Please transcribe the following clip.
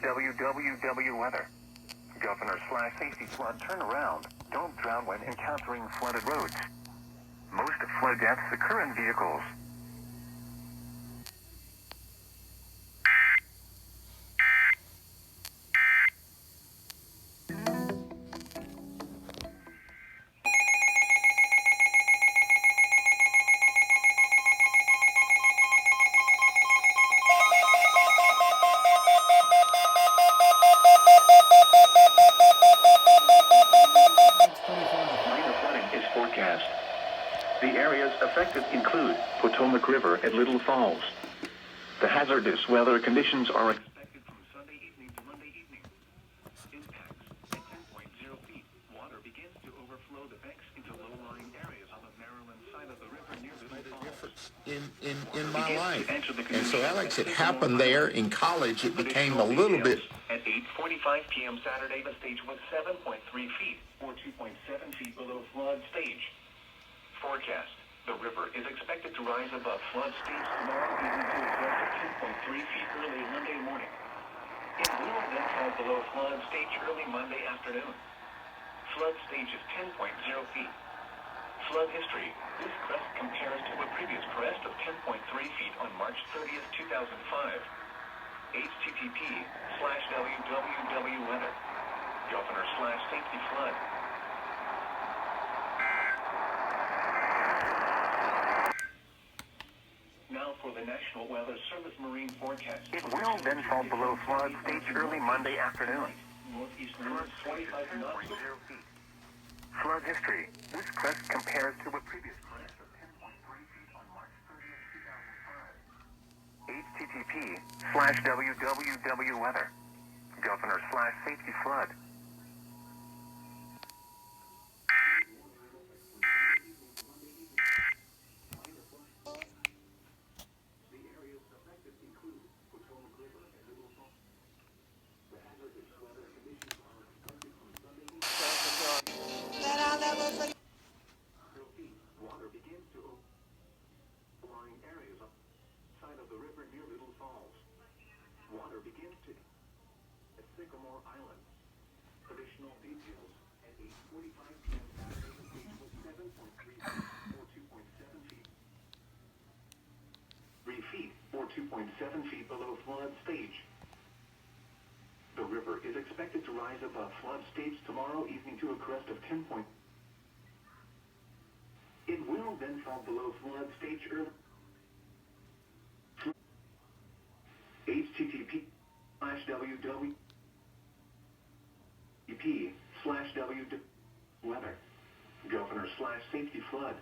www weather. Governor/safety flood turn around. Don't drown when encountering flooded roads. Most flood deaths occur in vehicles. The areas affected include Potomac River at Little Falls. The hazardous weather conditions are expected from Sunday evening to Monday evening. Impacts at 10.0 feet. Water begins to overflow the banks into low-lying areas on the Maryland side of the river near Little Falls. In my life. And so Alex, it happened there. In college, it became a little bit. At 8:45 p.m. Saturday, the stage was 7.3 feet, or 2.7 feet below flood stage. Forecast. The river is expected to rise above flood stage tomorrow evening to a depth of 2.3 feet early Monday morning. It will then fall below flood stage early Monday afternoon. Flood stage is 10.0 feet. Flood history. This crest compares to a previous crest of 10.3 feet on March 30th, 2005. http://www weather. Governor/safety flood. Now for the National Weather Service Marine forecast. It will then fall below flood stage early Monday afternoon. Northeastern winds 25 knots. Flood history. This crest compares to a previous crest of 10.3 feet on March 30th, 2005. http://www weather. Governor/safety flood. Water begins to overlying areas side of the river near Little Falls. Water begins to at Sycamore Island. Additional details at 8:45 p.m. Saturday, the stage was 7.3 feet, or 2.7 feet. 3 feet, or 2.7 feet below flood stage. The river is expected to rise above flood stage tomorrow evening to a crest of 10. It will then fall below flood stage early. http://www weather. Governor/safety flood.